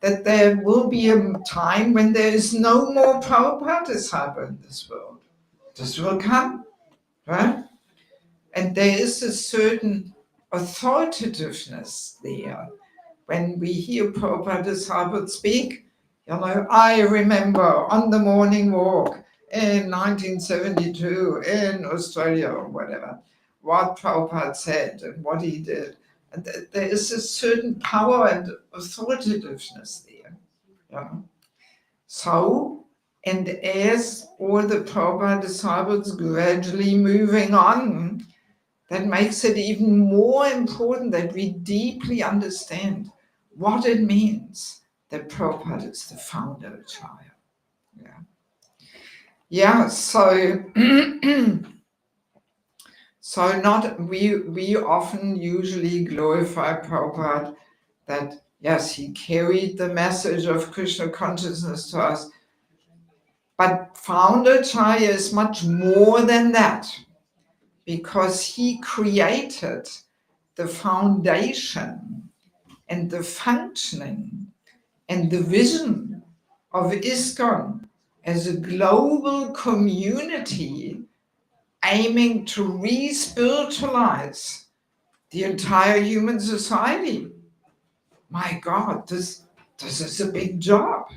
that there will be a time when there is no more Prabhupada disciple in this world. This will come, right? And there is a certain authoritativeness there. When we hear Prabhupada disciples speak, I remember on the morning walk in 1972 in Australia or whatever, what Prabhupada said and what he did. And there is a certain power and authoritativeness there. So, and as all the Prabhupada disciples gradually moving on, that makes it even more important that we deeply understand what it means that Prabhupada is the founder of Chaya. So so not we often usually glorify Prabhupada that yes, he carried the message of Krishna consciousness to us, but founder Chaya is much more than that, because he created the foundation and the functioning and the vision of ISKCON as a global community aiming to re-spiritualize the entire human society. My God, this is a big job,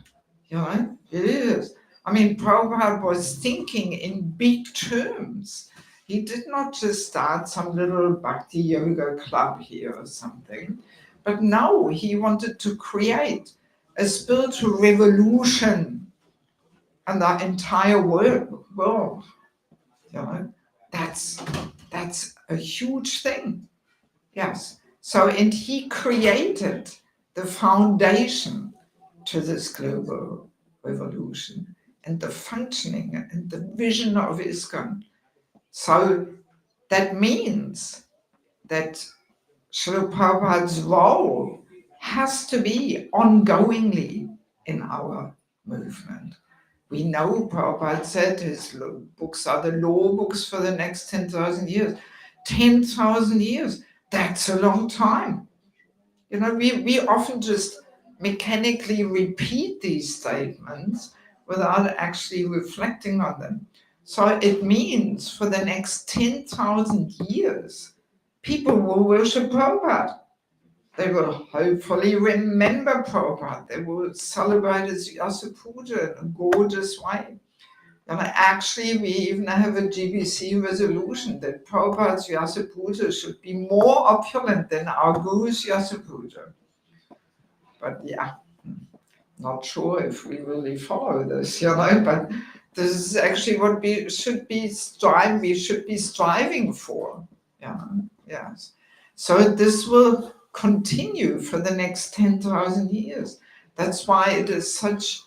it is. I mean, Prabhupada was thinking in big terms. He did not just start some little bhakti yoga club here or something, but no, he wanted to create a spiritual revolution in the entire world. That's a huge thing. Yes. So, and he created the foundation to this global revolution and the functioning and the vision of ISKCON. So that means that Srila Prabhupada's role has to be ongoingly in our movement. We know Prabhupada said his books are the law books for the next 10,000 years. 10,000 years, that's a long time. We often just mechanically repeat these statements without actually reflecting on them. So it means for the next 10,000 years, people will worship Prabhupada. They will hopefully remember Prabhupada. They will celebrate his Yasa Puja in a gorgeous way. And actually, we even have a GBC resolution that Prabhupada's Yasa Puja should be more opulent than our Guru's Yasa Puja. But not sure if we really follow this, but this is actually what we should be striving for. Yes. So this will continue for the next 10,000 years. That's why it is such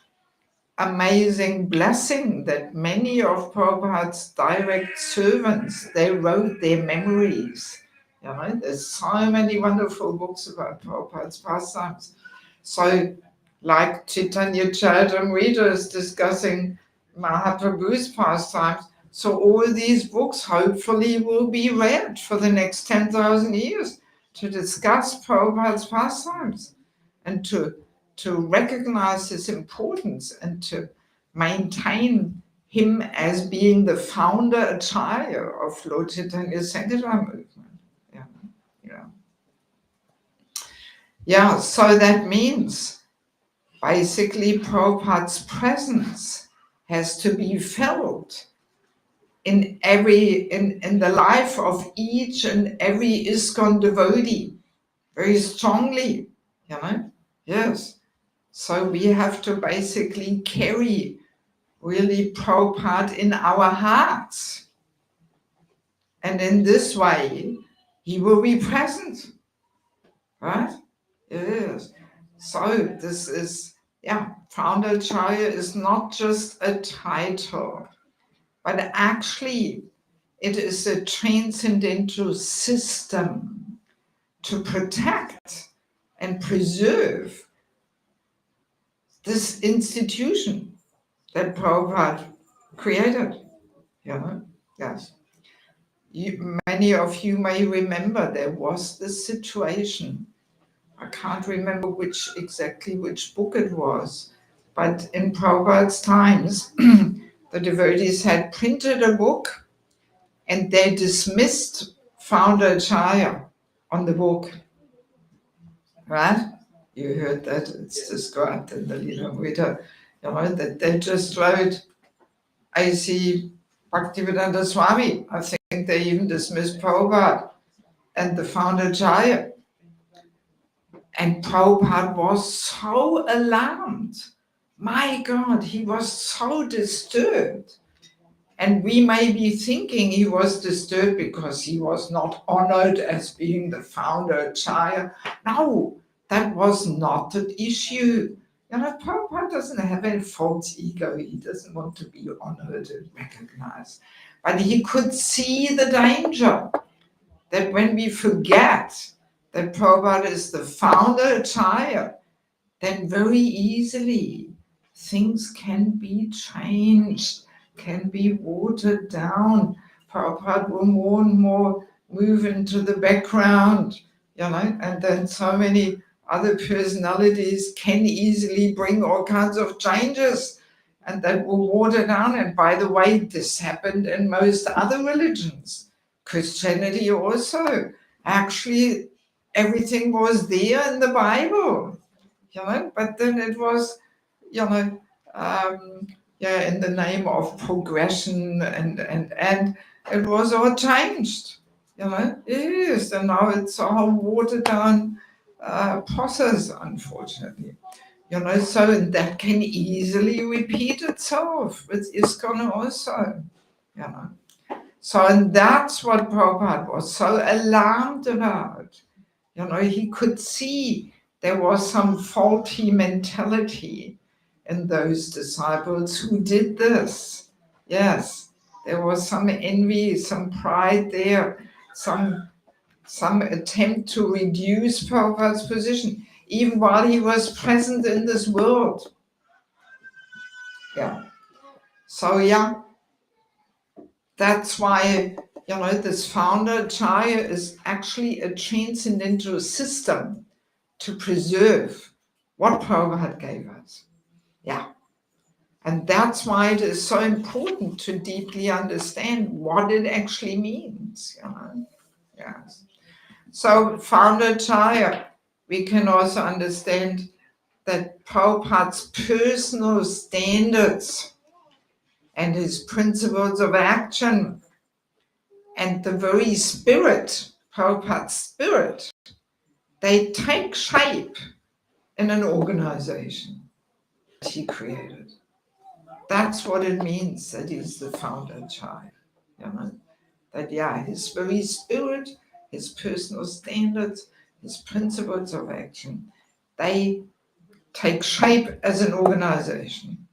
amazing blessing that many of Prabhupada's direct servants, they wrote their memories. There's so many wonderful books about Prabhupada's pastimes. So like Chaitanya Charitamrita is discussing Mahaprabhu's pastimes, so all these books hopefully will be read for the next 10,000 years to discuss Prabhupada's pastimes and to recognize his importance and to maintain him as being the founder acharya of Lord Chaitanya Sankirtan movement. So that means basically Prabhupada's presence has to be felt in the life of each and every ISKCON devotee very strongly, Yes. So we have to basically carry really Prabhupada in our hearts. And in this way, he will be present. Right? It is. So this is, Founder Acharya is not just a title, but actually it is a transcendental system to protect and preserve this institution that Prabhupada created. Yes. Many of you may remember there was this situation I can't remember exactly which book it was, but in Prabhupada's times, the devotees had printed a book and they dismissed founder Acharya on the book, right? You heard that, it's described in the Lilamrita, that they just wrote, I see Bhaktivedanta Swami. I think they even dismissed Prabhupada and the founder Acharya. And Prabhupada was so alarmed. My God, he was so disturbed. And we may be thinking he was disturbed because he was not honored as being the founder Acharya. No, that was not the issue. Prabhupada doesn't have any false ego. He doesn't want to be honored and recognized. But he could see the danger that when we forget that Prabhupada is the founder Acharya, then very easily things can be changed, can be watered down. Prabhupada will more and more move into the background, and then so many other personalities can easily bring all kinds of changes, and that will water down. And by the way, this happened in most other religions. Christianity also. Actually, everything was there in the Bible. But then it was, in the name of progression and it was all changed, Yes, and now it's a whole watered down process, unfortunately, so that can easily repeat itself with ISKCON also, So, and that's what Prabhupada was so alarmed about. He could see there was some faulty mentality in those disciples who did this. Yes, there was some envy, some pride there, some attempt to reduce Prabhupada's position, even while he was present in this world. Yeah. So, that's why, this founder Acharya is actually a transcendental system to preserve what Prabhupada gave us. Yeah. And that's why it is so important to deeply understand what it actually means. Yes. So, founder Acharya, we can also understand that Prabhupada's personal standards and his principles of action and the very spirit, Prabhupada's spirit, they take shape in an organization that he created. That's what it means that he's the founder Acharya. That his very spirit, his personal standards, his principles of action, they take shape as an organization.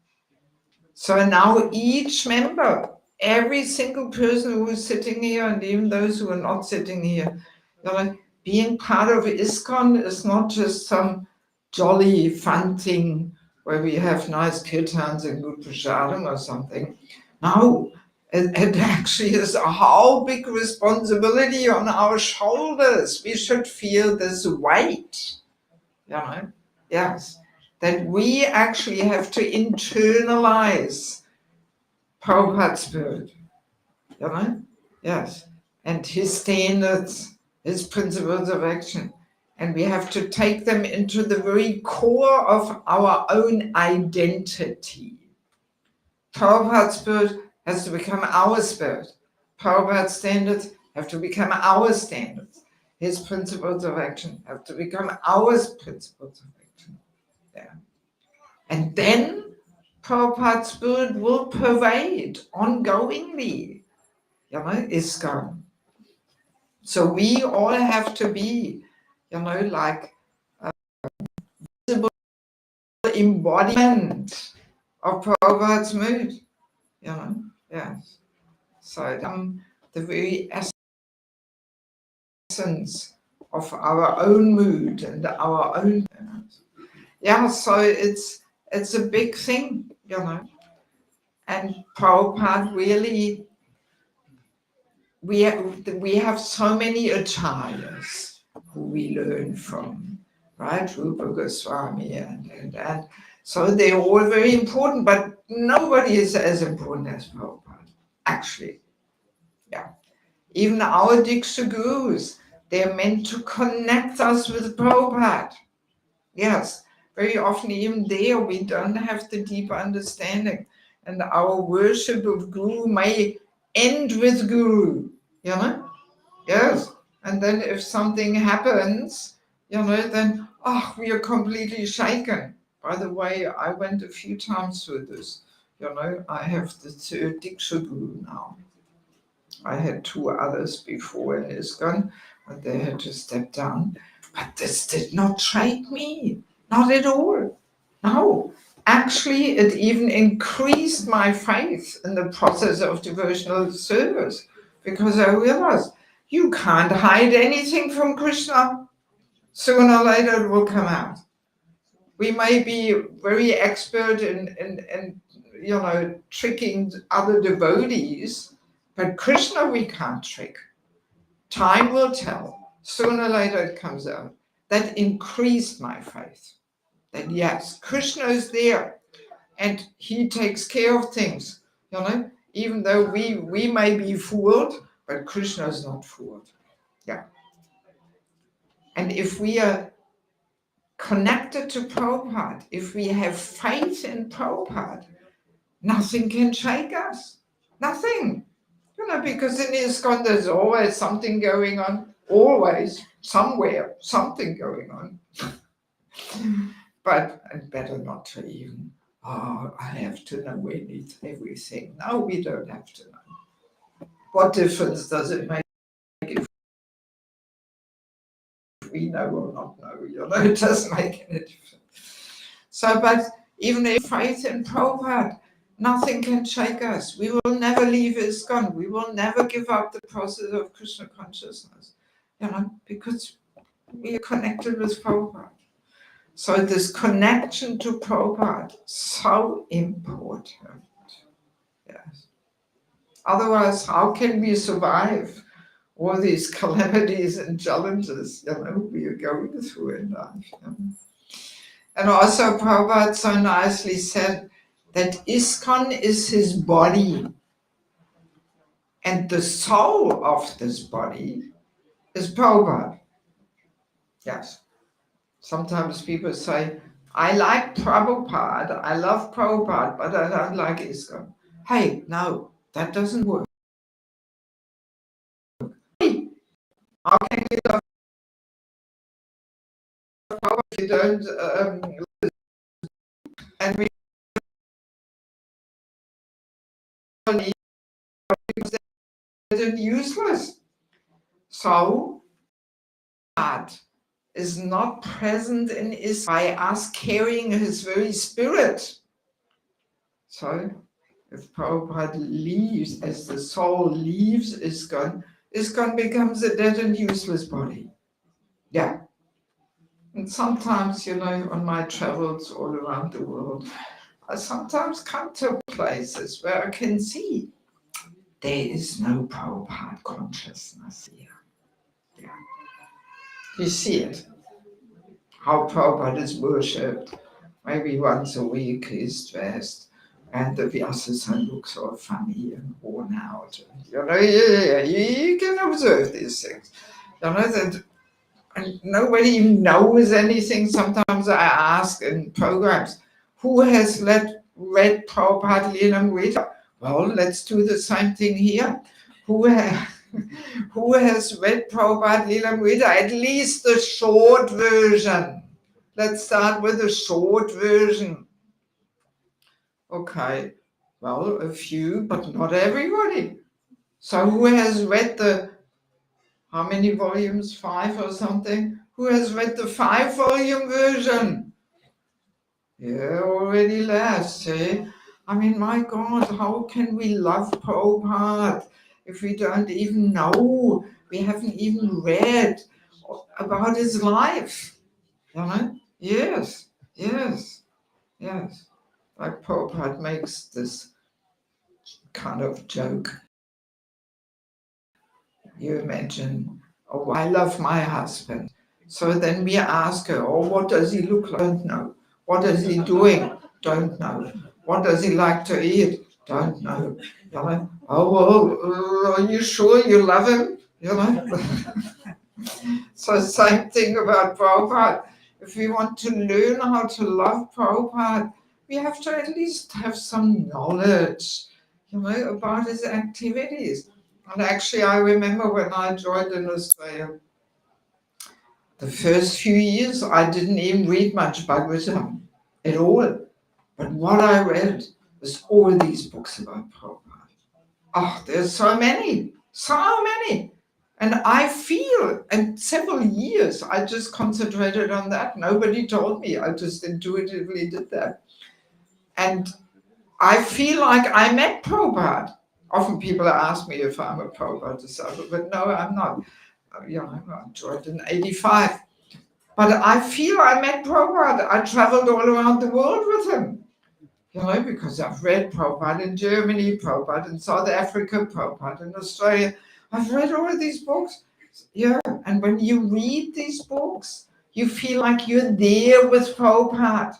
So now each member, every single person who is sitting here, and even those who are not sitting here, being part of ISKCON is not just some jolly, fun thing where we have nice kirtans and good prasadam or something. No, it actually is a whole big responsibility on our shoulders. We should feel this weight, yes, that we actually have to internalize Prabhupada's spirit, yes, and his standards, his principles of action. And we have to take them into the very core of our own identity. Prabhupada's spirit has to become our spirit. Prabhupada's standards have to become our standards. His principles of action have to become our principles of action. Yeah. And then Prabhupada's spirit will pervade ongoingly, ISKCON. So we all have to be, like a visible embodiment of Prabhupada's mood, yes. So the very essence of our own mood and our own, so it's a big thing, and Prabhupada really, we have so many acharyas who we learn from. right? Rupa Goswami and so they're all very important, but nobody is as important as Prabhupada, actually. Yeah. Even our Diksha gurus, they're meant to connect us with Prabhupada. Yes, very often even there we don't have the deep understanding. And our worship of Guru may end with Guru, you know? Yes. And then if something happens, you know, then, we are completely shaken. By the way, I went a few times through this. You know, I have the third Diksha Guru now. I had two others before in ISKCON, but they had to step down. But this did not shake me, not at all. No, actually, it even increased my faith in the process of devotional service because I realized you can't hide anything from Krishna. Sooner or later, it will come out. We may be very expert in tricking other devotees, but Krishna we can't trick. Time will tell. Sooner or later it comes out. That increased my faith. That yes, Krishna is there and he takes care of things. You know, even though we may be fooled, but Krishna is not fooled. Yeah. And if we are connected to Prabhupada, if we have faith in Prabhupada, nothing can shake us. Nothing. You know, because in ISKCON there's always something going on. Always. Somewhere. Something going on. But better not to even, I have to know everything. No, we don't have to know. What difference does it make if we know or not know? You know, it doesn't make any difference. So, but even if faith in Prabhupada, nothing can shake us. We will never leave ISKCON. We will never give up the process of Krishna consciousness, you know, because we are connected with Prabhupada. So this connection to Prabhupada, so important. Yes. Otherwise, how can we survive all these calamities and challenges, you know, we are going through in life? You know? And also Prabhupada so nicely said that ISKCON is his body, and the soul of this body is Prabhupada. Yes. Sometimes people say, I like Prabhupada, I love Prabhupada, but I don't like ISKCON. Hey, no, that doesn't work. How can you love Prabhupada if you don't? And we believe it's useless. So, God is not present in ISKCON by us carrying his very spirit. So, if Prabhupada leaves, as the soul leaves ISKCON, ISKCON becomes a dead and useless body. Yeah. And sometimes, you know, on my travels all around the world, I sometimes come to places where I can see there is no Prabhupada consciousness here. Yeah. You see it, how Prabhupada is worshipped. Maybe once a week he's dressed, and the Vyasa looks all funny and worn out. And, you know, you can observe these things. You know, that and nobody knows anything. Sometimes I ask in programs, who has read Prabhupada Lilamrita? Well, let's do the same thing here. Who has read Prabhupada Lilamrita? At least the short version. Let's start with the short version. Okay, well, a few, but not everybody. So who has read how many volumes? 5 or something? Who has read the 5-volume version? Yeah, already less, eh? I mean, my God, how can we love Prabhupada if we don't even know, we haven't even read about his life? You know? Yes, yes, yes. Like Prabhupada makes this kind of joke. You imagine, oh, I love my husband. So then we ask her, oh, what does he look like? Don't know. What is he doing? Don't know. What does he like to eat? Don't know. You know? Oh, well, are you sure you love him? You know? So same thing about Prabhupada. If we want to learn how to love Prabhupada, we have to at least have some knowledge, you know, about his activities. And actually, I remember when I joined in Australia, the first few years, I didn't even read much Bhagavatam at all. But what I read was all these books about Prabhupada. Oh, there's so many. And I feel, and several years, I just concentrated on that. Nobody told me. I just intuitively did that. And I feel like I met Prabhupada. Often people ask me if I'm a Prabhupada disciple, but no, I'm not. You know, I joined in 85. But I feel I met Prabhupada. I traveled all around the world with him. You know, because I've read Prabhupada in Germany, Prabhupada in South Africa, Prabhupada in Australia. I've read all of these books. Yeah, and when you read these books, you feel like you're there with Prabhupada.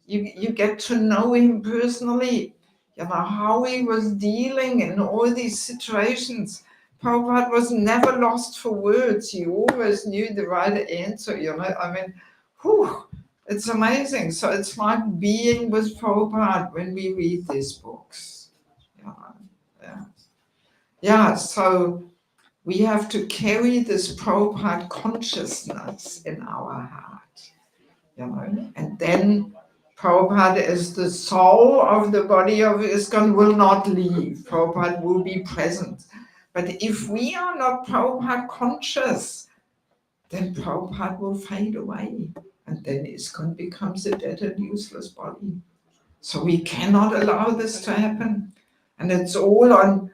You get to know him personally, you know, how he was dealing in all these situations. Prabhupada was never lost for words. He always knew the right answer, you know. I mean, whew, it's amazing. So it's like being with Prabhupada when we read these books. Yeah, so we have to carry this Prabhupada consciousness in our heart, you know, and then Prabhupada is the soul of the body of ISKCON will not leave. Prabhupada will be present. But if we are not Prabhupada conscious, then Prabhupada will fade away. And then ISKCON becomes a dead and useless body. So we cannot allow this to happen. And it's all on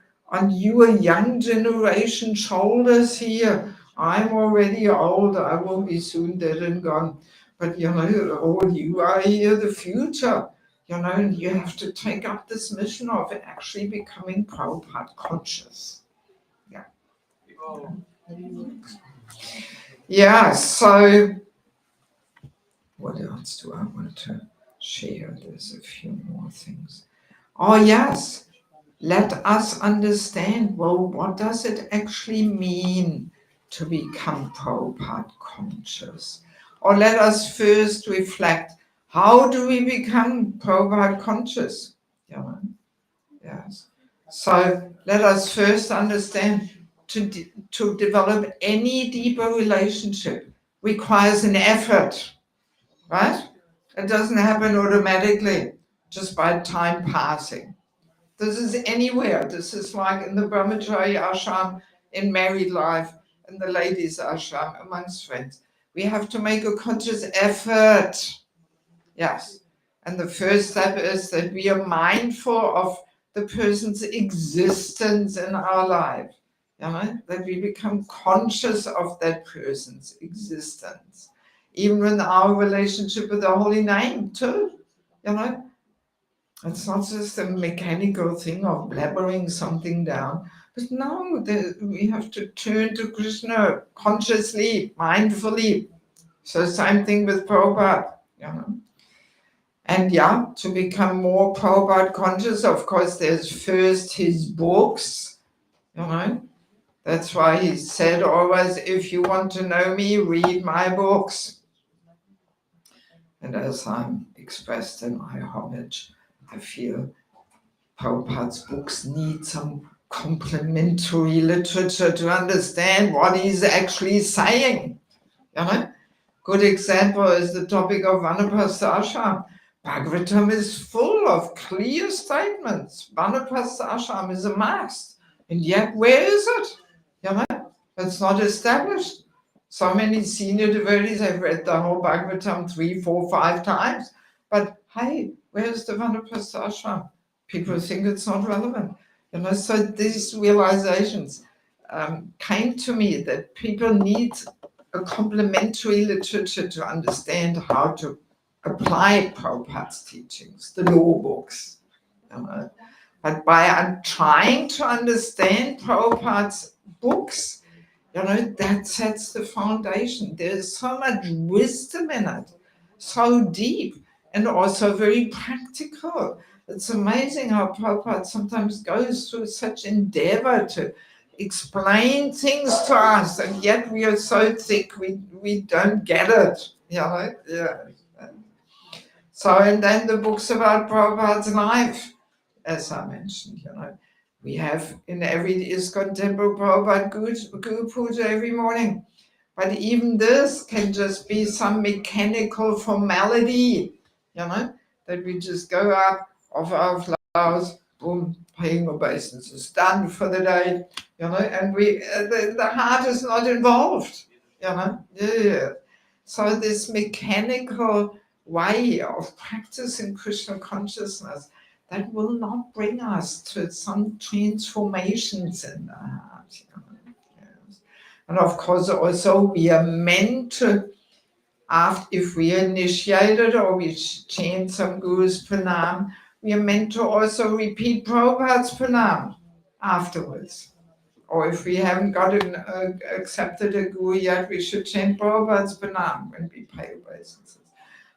your young generation shoulders here. I'm already old, I will be soon dead and gone. But you know, all you are here, the future. You know, and you have to take up this mission of actually becoming Prabhupada conscious. Yeah. Yeah, so what else do I want to share? There's a few more things. Oh yes. Let us understand, well, what does it actually mean to become Prabhupada conscious? Or let us first reflect, how do we become Prabhupada conscious? Yeah. Yes. So let us first understand to develop any deeper relationship requires an effort, right? It doesn't happen automatically just by time passing. This is anywhere. This is like in the Brahmachari ashram, in married life, in the ladies ashram, amongst friends. We have to make a conscious effort. Yes. And the first step is that we are mindful of the person's existence in our life. You know, that we become conscious of that person's existence. Even in our relationship with the holy name too. You know, it's not just a mechanical thing of blabbering something down, but no, we have to turn to Krishna consciously, mindfully. So same thing with Prabhupada, you know. And yeah, to become more Prabhupada conscious, of course, there's first his books, you know. That's why he said always, if you want to know me, read my books. And as I'm expressed in my homage, I feel Prabhupada's books need some complementary literature to understand what he's actually saying. You know? Good example is the topic of Vanaprastha ashram. Bhagavatam is full of clear statements. Vanaprastha ashram is a must. And yet, where is it? You know? It's not established. So many senior devotees have read the whole Bhagavatam 3, 4, 5 times. But hey, where's the Vanaprastha ashram? People think it's not relevant. You know, so these realizations came to me that people need a complementary literature to understand how to apply Prabhupada's teachings, the law books. You know. But by trying to understand Prabhupada's books, That sets the foundation. There's so much wisdom in it, so deep, and also very practical. It's amazing how Prabhupada sometimes goes through such endeavor to explain things to us, and yet we are so thick we don't get it. Yeah. So, and then the books about Prabhupada's life, as I mentioned, we have in every ISKCON temple Prabhupada Guru Puja every morning. But even this can just be some mechanical formality, that we just go up, offer our flowers, boom, paying obeisances, done for the day, and the heart is not involved, Yeah. So this mechanical way of practicing Krishna consciousness, that will not bring us to some transformations in the heart. Yes. And of course, also we are meant to, after, if we are initiated or we chant some Guru's Pranam, we are meant to also repeat Prabhupada's Pranam afterwards. Or if we haven't accepted a Guru yet, we should chant Prabhupada's Pranam when we pay obeisances.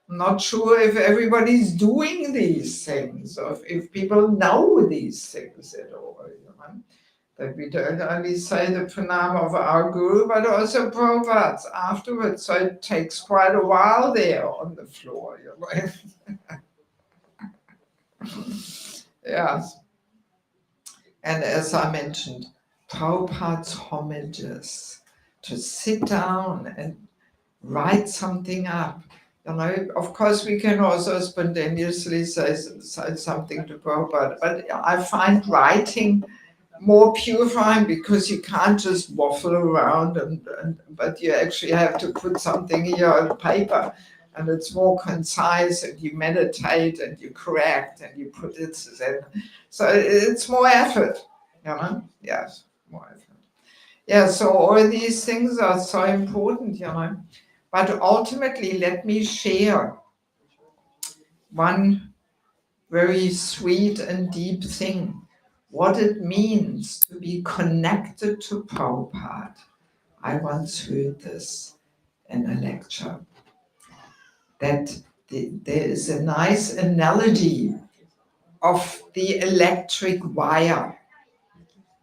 I'm not sure if everybody's doing these things, or if people know these things at all. That we don't only say the pranam of our Guru, but also Prabhupada's afterwards. So it takes quite a while there on the floor. Yes. And as I mentioned, Prabhupada's homages, to sit down and write something up. Of course, we can also spontaneously say something to Prabhupada, but I find writing more purifying because you can't just waffle around, but you actually have to put something here on paper, and it's more concise, and you meditate, and you correct, and you put it in. So it's more effort, Yes, more effort. Yeah, so all these things are so important, But ultimately, let me share one very sweet and deep thing, what it means to be connected to Prabhupada. I once heard this in a lecture, that there is a nice analogy of the electric wire.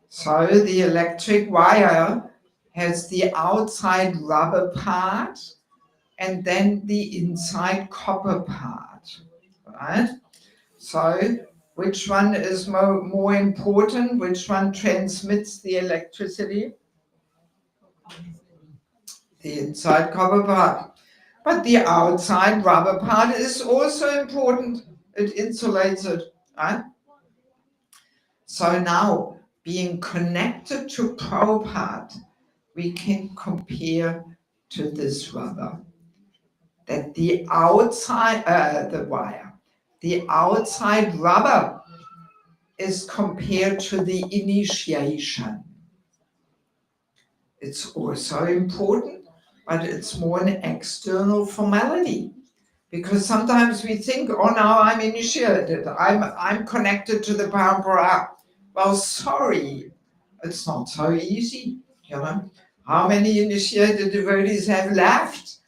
So the electric wire has the outside rubber part and then the inside copper part, right? So which one is more important? Which one transmits the electricity? The inside copper part. But the outside rubber part is also important. It insulates it, right? So now, being connected to Prabhupada, we can compare to this rubber. That the outside, the wire, the outside rubber is compared to the initiation. It's also important, but it's more an external formality. Because sometimes we think, oh, now I'm initiated, I'm connected to the parampara. Well, sorry, it's not so easy. How many initiated devotees have left?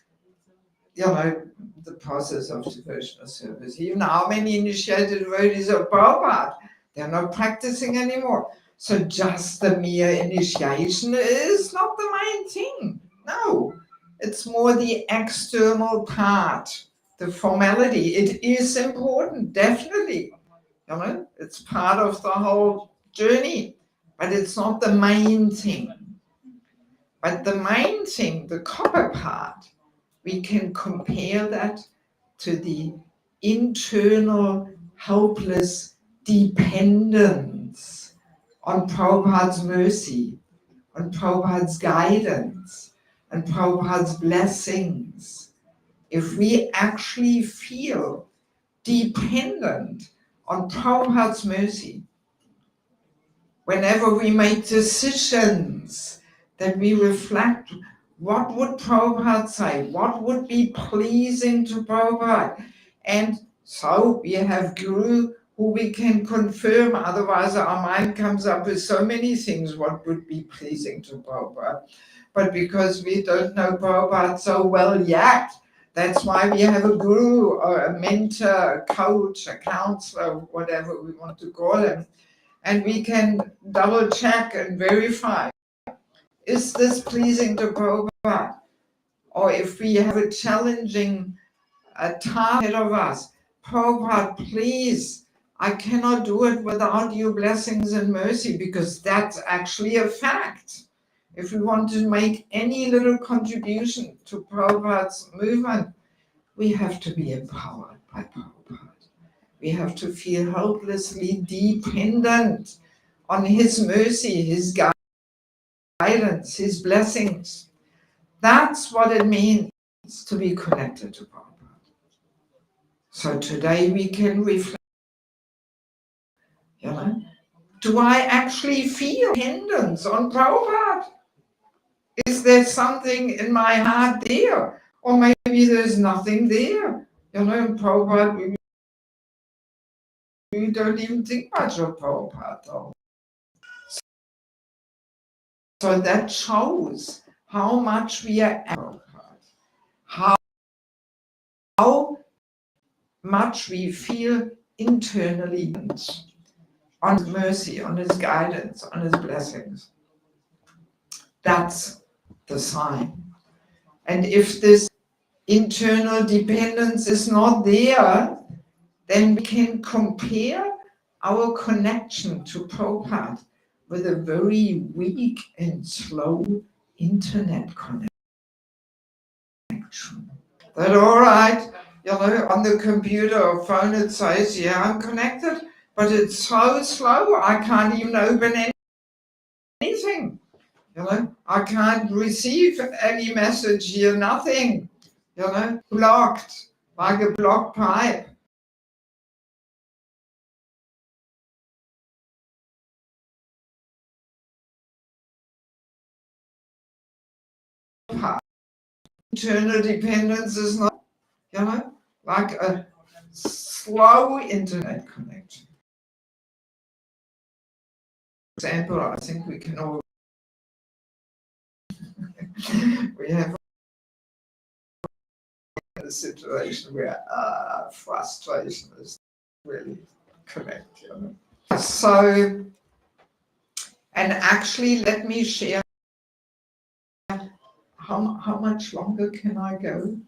The process of devotional service. Even how many initiated devotees of Prabhupada, they're not practicing anymore. So just the mere initiation is not the main thing. No, it's more the external part, the formality. It is important, definitely. It's part of the whole journey, but it's not the main thing. But the main thing, the copper part, we can compare that to the internal helpless dependence on Prabhupada's mercy, on Prabhupada's guidance, and Prabhupada's blessings. If we actually feel dependent on Prabhupada's mercy, whenever we make decisions, that we reflect, what would Prabhupada say? What would be pleasing to Prabhupada? And so we have Guru who we can confirm, otherwise our mind comes up with so many things what would be pleasing to Prabhupada. But because we don't know Prabhupada so well yet, that's why we have a guru or a mentor, a coach, a counselor, whatever we want to call him, and we can double check and verify, is this pleasing to Prabhupada? Or if we have a challenging task ahead of us, Prabhupada, please, I cannot do it without your blessings and mercy, because that's actually a fact. If we want to make any little contribution to Prabhupada's movement, we have to be empowered by Prabhupada. We have to feel hopelessly dependent on his mercy, his guidance, his blessings. That's what it means to be connected to Prabhupada. So today we can reflect, do I actually feel dependence on Prabhupada? Is there something in my heart there? Or maybe there's nothing there. In Prabhupada, we don't even think much of Prabhupada though. So that shows how much we are Prabhupada, how much we feel internally on his mercy, on his guidance, on his blessings. That's the sign. And if this internal dependence is not there, then we can compare our connection to Prabhupada with a very weak and slow internet connection. That all right, on the computer or phone it says, yeah, I'm connected, but it's so slow, I can't even open anything. I can't receive any message here, nothing. Blocked, like a blocked pipe. Internal dependence is not, like a slow internet connection. For example, I think we can all, we have a situation where frustration is really correct. So, and actually, let me share. How much longer can I go?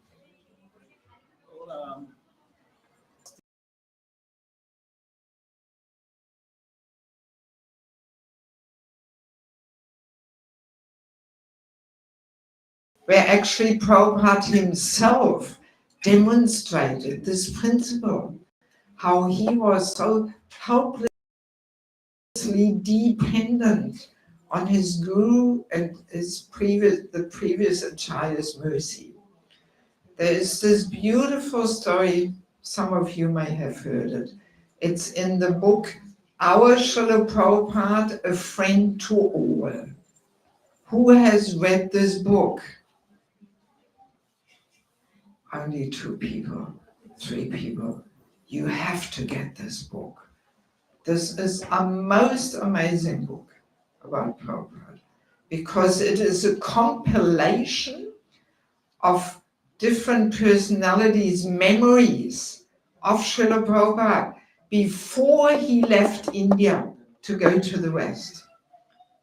Where actually Prabhupada himself demonstrated this principle, how he was so helplessly dependent on his guru and the previous acharya's mercy. There is this beautiful story, some of you may have heard it. It's in the book, Our Srila Prabhupada, A Friend to All. Who has read this book? Only 2 people, 3 people. You have to get this book. This is a most amazing book about Prabhupada, because it is a compilation of different personalities' memories of Srila Prabhupada before he left India to go to the West.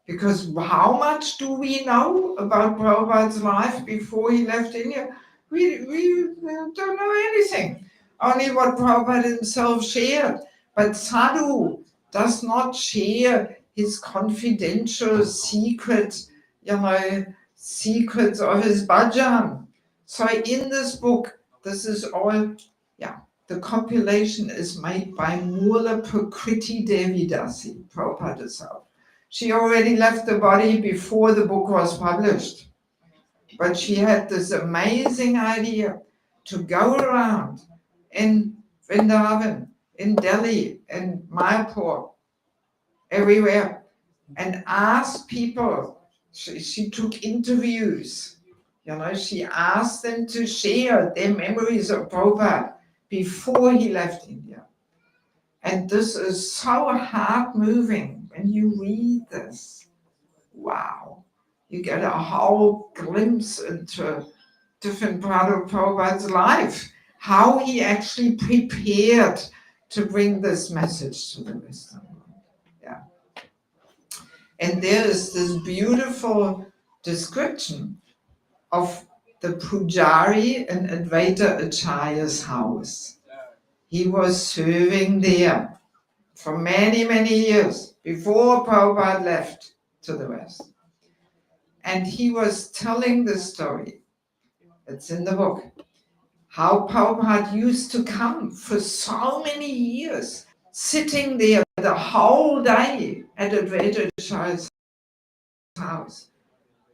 Because how much do we know about Prabhupada's life before he left India? We don't know anything. Only what Prabhupada himself shared. But Sadhu does not share his confidential secrets, secrets of his bhajan. So in this book, this is all, the compilation is made by Mula Prakriti Devi Dasi, Prabhupada herself. She already left the body before the book was published. But she had this amazing idea to go around in Vrindavan, in Delhi, in Mayapur, everywhere, and ask people. She took interviews. She asked them to share their memories of Prabhupada before he left India. And this is so heart-moving when you read this. Wow. You get a whole glimpse into a different part of Prabhupada's life, how he actually prepared to bring this message to the Western world. Yeah. And there is this beautiful description of the Pujari in Advaita Acharya's house. He was serving there for many, many years before Prabhupada left to the West. And he was telling the story, it's in the book, how Prabhupada used to come for so many years, sitting there the whole day at Advaita Acharya's house,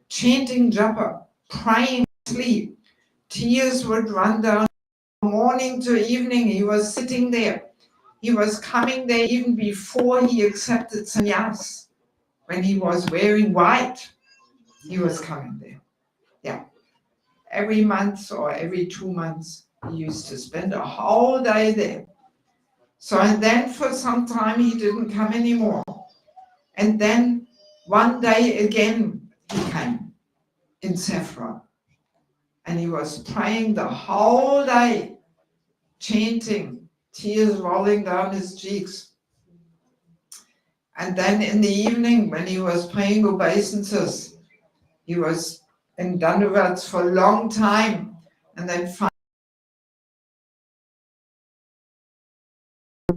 chanting japa, praying sleep. Tears would run down morning to evening. He was sitting there. He was coming there even before he accepted sannyas. When he was wearing white, he was coming there. Yeah. Every month or every 2 months, he used to spend a whole day there. So, and then for some time, he didn't come anymore. And then one day again, he came in Sephra. And he was praying the whole day, chanting, tears rolling down his cheeks. And then in the evening, when he was praying obeisances, he was in Dandavats for a long time. And then finally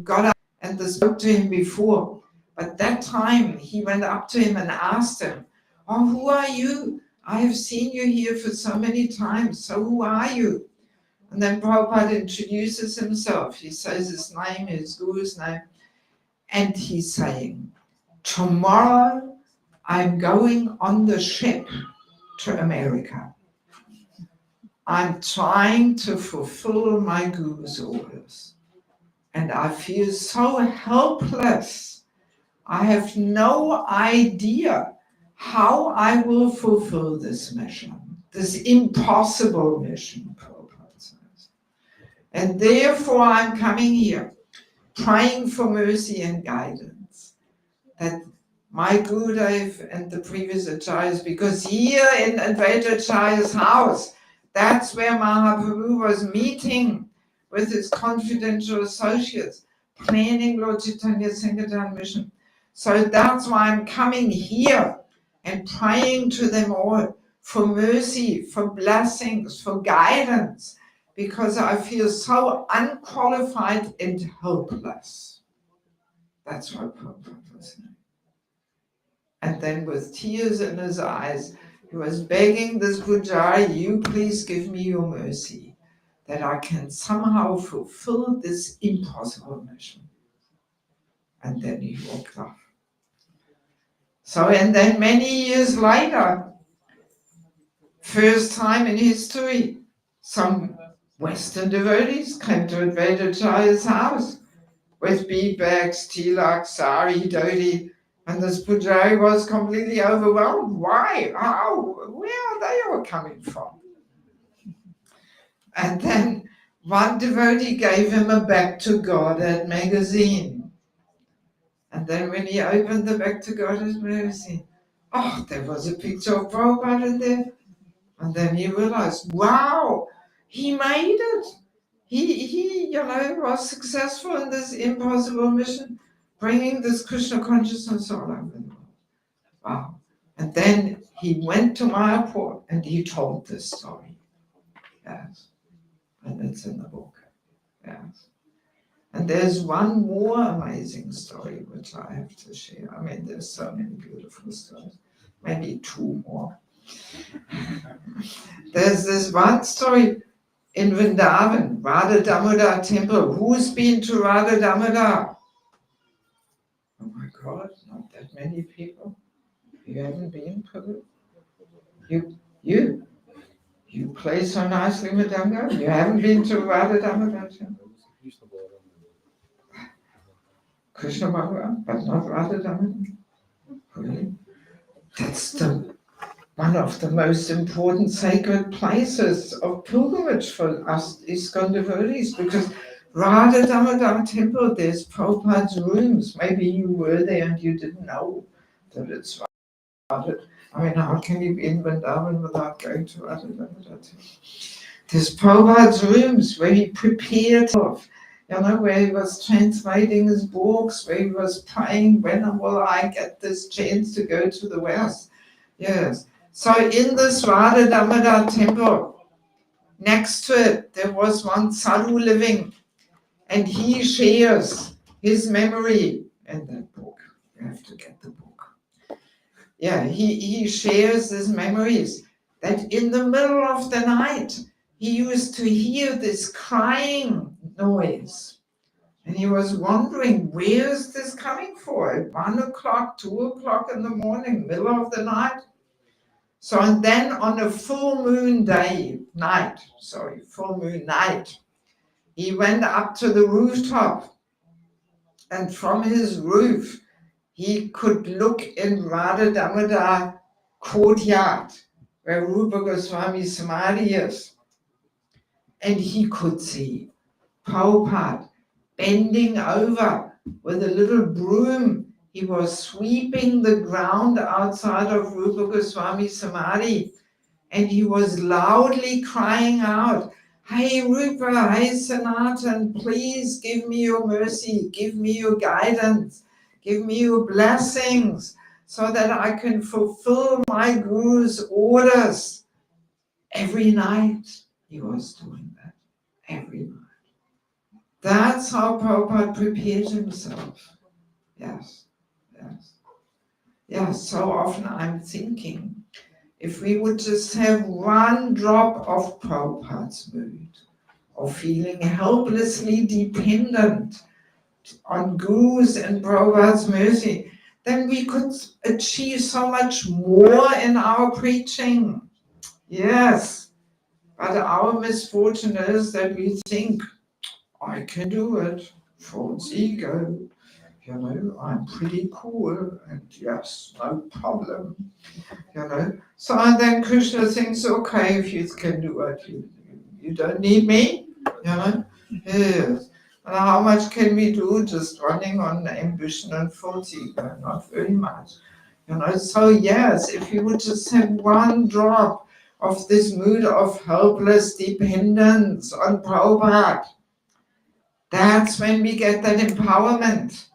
got up and they spoke to him before. But that time, he went up to him and asked him, "Oh, who are you? I have seen you here for so many times. So who are you?" And then Prabhupada introduces himself. He says his name, his guru's name. And he's saying, "Tomorrow I'm going on the ship to America. I'm trying to fulfill my guru's orders. And I feel so helpless. I have no idea how I will fulfill this mission, this impossible mission," Prabhupada says. "And therefore I'm coming here, praying for mercy and guidance, that my Gurudev and the previous acharyas, because here in Advaita Acharya's house, that's where Mahaprabhu was meeting with his confidential associates, planning Lord Chaitanya Sankirtan mission. So that's why I'm coming here and praying to them all for mercy, for blessings, for guidance, because I feel so unqualified and helpless." That's what Prabhupada was saying. And then with tears in his eyes, he was begging this Pujari, "You please give me your mercy, that I can somehow fulfill this impossible mission." And then he walked off. So, and then many years later, first time in history, some Western devotees came to Advaita Acharya's house with bead bags, tilak, sari, dhoti, and this Pujari was completely overwhelmed. Why? How? Where are they all coming from? And then one devotee gave him a Back to Godhead magazine. And then when he opened the Back to Godhead magazine, oh, there was a picture of Prabhupada in there. And then he realized, wow, he made it. He was successful in this impossible mission, bringing this Krishna consciousness all over the world. Wow. And then he went to Mayapur and he told this story. Yes. And it's in the book. Yes. And there's one more amazing story which I have to share. I mean, there's so many beautiful stories. Maybe 2 more. There's this one story in Vrindavan, Radha Damodar temple. Who's been to Radha Damodar? Oh my God, not that many people. You haven't been, Prabhu? You play so nicely, Madanga. You haven't been to Radha Damodar temple? Krishna Bhagavan, but not Radha Damodar? Really? That's one of the most important sacred places of pilgrimage for us ISKCON devotees, because Radha Damodar temple, there's Prabhupada's rooms. Maybe you were there and you didn't know that it's Radha. I mean, how can you be in Vrindavan without going to Radha Damodar temple? There's Prabhupada's rooms where he prepared himself, where he was translating his books, where he was praying, when will I get this chance to go to the West? Yes. So in this Radha Damodar temple, next to it, there was one sadhu living, and he shares his memory in that book. You have to get the book. Yeah, he shares his memories that in the middle of the night, he used to hear this crying noise. And he was wondering, where is this coming for? At 1 o'clock, 2 o'clock in the morning, middle of the night? So, and then on a full moon night, he went up to the rooftop, and from his roof, he could look in Radha Damodar courtyard, where Rupa Goswami Samadhi is. And he could see Prabhupada bending over with a little broom. He was sweeping the ground outside of Rupa Goswami Samadhi, and he was loudly crying out, "Hey Rupa, hey Sanatan, please give me your mercy, give me your guidance, give me your blessings, so that I can fulfill my Guru's orders." Every night he was doing that, every night. That's how Prabhupada prepared himself. Yes, yes. Yes, so often I'm thinking, if we would just have one drop of Prabhupada's mood, of feeling helplessly dependent on Guru's and Prabhupada's mercy, then we could achieve so much more in our preaching. Yes, but our misfortune is that we think, I can do it, false ego. I'm pretty cool, and yes, no problem. So then Krishna thinks, okay, if you can do it, you don't need me, Yes. And how much can we do just running on ambition and false ego? Not very much. So yes, if you would just have one drop of this mood of helpless dependence on Prabhupada, that's when we get that empowerment.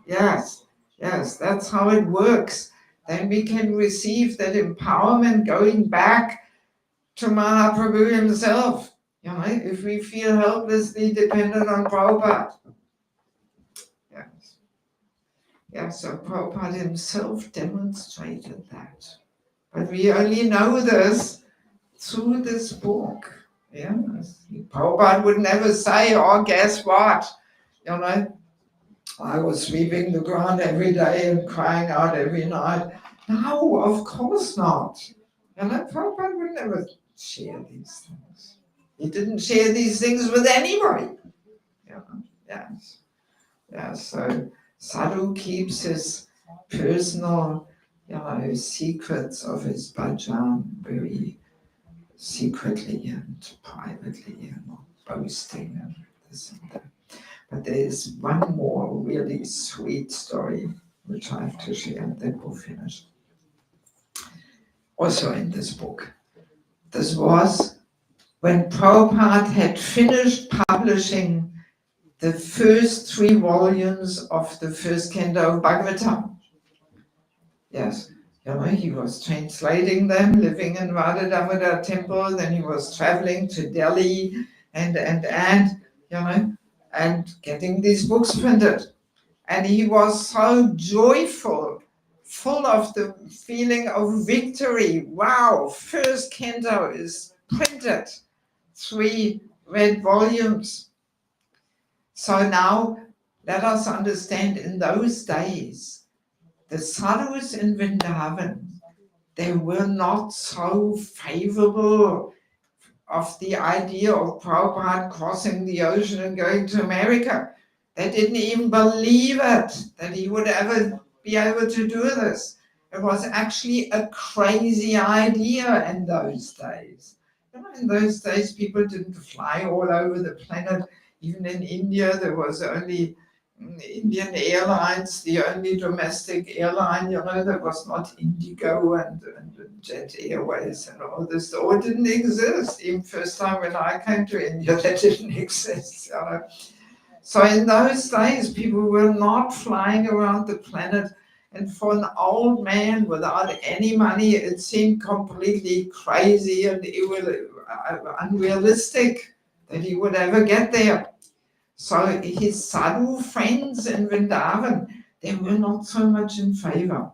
Yes, that's how it works. Then we can receive that empowerment going back to Mahaprabhu himself. If we feel helplessly dependent on Prabhupada. Yes, so Prabhupada himself demonstrated that. But we only know this through this book. Yes. Prabhupada would never say, oh, guess what? I was sweeping the ground every day and crying out every night. No, of course not. Prabhupada would never share these things. He didn't share these things with anybody. Yes. So Sadhu keeps his personal, secrets of his bhajan very secretly and privately, and not boasting and this and that. But there is one more really sweet story which I have to share, and then we'll finish. Also in this book. This was when Prabhupada had finished publishing the first 3 volumes of the first canto of Bhagavatam. Yes, he was translating them, living in Radha Damodar temple, then he was traveling to Delhi and getting these books printed. And he was so joyful, full of the feeling of victory. Wow, first canto is printed, 3 red volumes. So now let us understand, in those days, the sadhus in Vrindavan, they were not so favorable of the idea of Prabhupada crossing the ocean and going to America. They didn't even believe it, that he would ever be able to do this. It was actually a crazy idea in those days. In those days, people didn't fly all over the planet. Even in India, there was only Indian Airlines, the only domestic airline, there was not Indigo and Jet Airways and all this. All didn't exist. Even first time when I came to India, they didn't exist. So in those days, people were not flying around the planet. And for an old man without any money, it seemed completely crazy and unrealistic that he would ever get there. So his sadhu friends in Vrindavan, they were not so much in favor.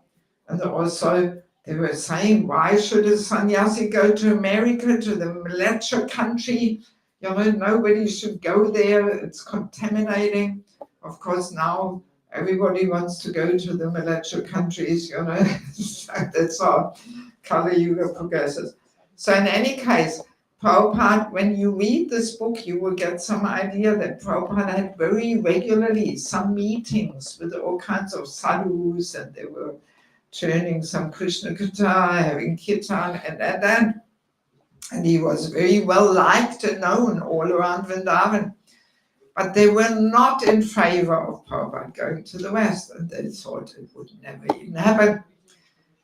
And also they were saying, why should a sannyasi go to America, to the Mleccha country? Nobody should go there, it's contaminating. Of course, now everybody wants to go to the Mleccha countries, that's how Kali Yuga progresses. So in any case, Prabhupada, when you read this book, you will get some idea that Prabhupada had very regularly some meetings with all kinds of sadhus, and they were turning some Krishna Katha, having kirtan, and he was very well liked and known all around Vrindavan. But they were not in favor of Prabhupada going to the West, and they thought it would never even happen.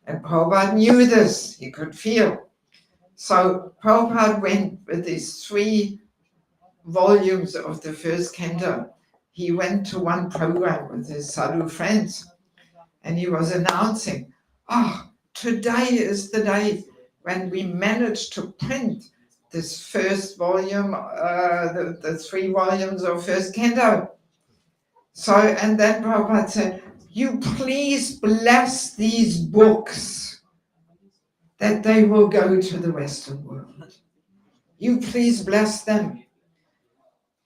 And Prabhupada knew this, he could feel. So Prabhupada went with these 3 volumes of the first canto. He went to one program with his sadhu friends, and he was announcing, today is the day when we managed to print this first volume, the 3 volumes of first canto. So, and then Prabhupada said, you please bless these books, that they will go to the Western world. You please bless them.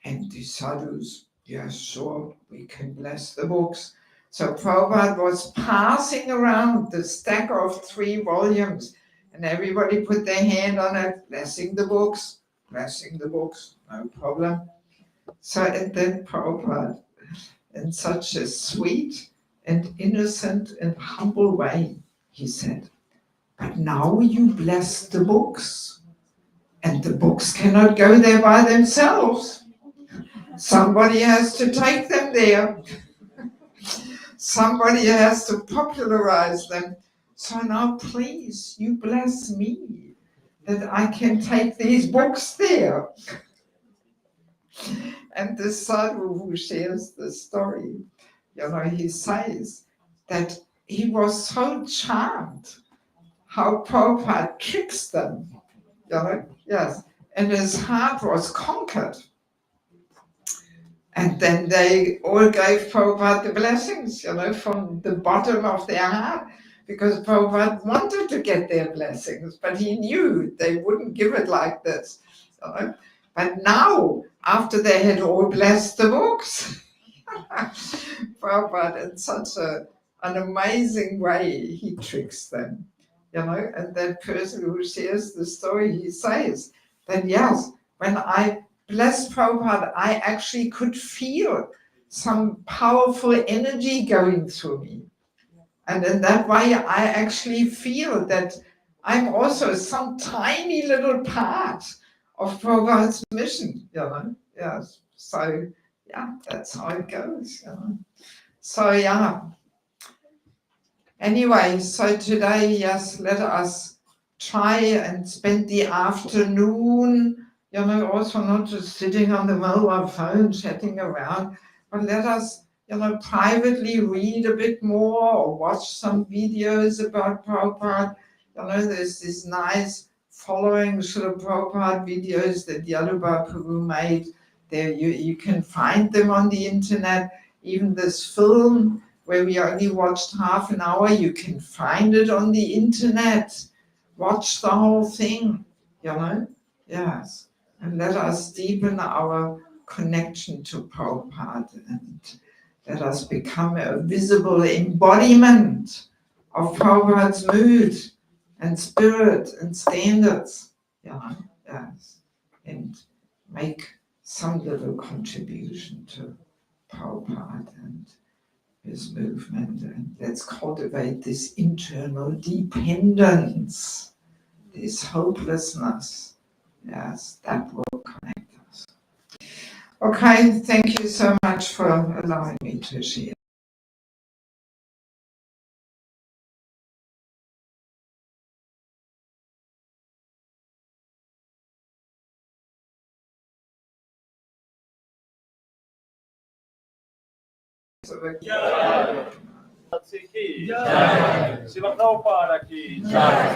And the sadhus, yes, sure, we can bless the books. So Prabhupada was passing around the stack of 3 volumes, and everybody put their hand on it, blessing the books, no problem. So, and then Prabhupada, in such a sweet and innocent and humble way, he said, but now you bless the books, and the books cannot go there by themselves. Somebody has to take them there. Somebody has to popularize them. So now please, you bless me that I can take these books there. And the sadhu who shares the story, he says that he was so charmed how Prabhupada tricks them, yes, and his heart was conquered. And then they all gave Prabhupada the blessings, from the bottom of their heart, because Prabhupada wanted to get their blessings, but he knew they wouldn't give it like this. But now, after they had all blessed the books, Prabhupada, in such an amazing way, he tricks them. And that person who shares the story, he says that, yes, when I blessed Prabhupada, I actually could feel some powerful energy going through me. And in that way, I actually feel that I'm also some tiny little part of Prabhupada's mission, Yes. So, yeah, that's how it goes, So, yeah. Anyway, so today, yes, let us try and spend the afternoon, also not just sitting on the mobile phone chatting around, but let us, privately read a bit more or watch some videos about Prabhupada. There's this nice following Srila Prabhupada videos that Yadubha Prabhu made. There you can find them on the internet. Even this film, where we only watched half an hour, you can find it on the internet. Watch the whole thing, Yes. And let us deepen our connection to Prabhupada and let us become a visible embodiment of Prabhupada's mood and spirit and standards, Yes. And make some little contribution to Prabhupada and his movement, and let's cultivate this internal dependence, this hopelessness, yes, that will connect us. Okay, thank you so much for allowing me to share. Jai. Jai. Srila Prabhupada ki Jai.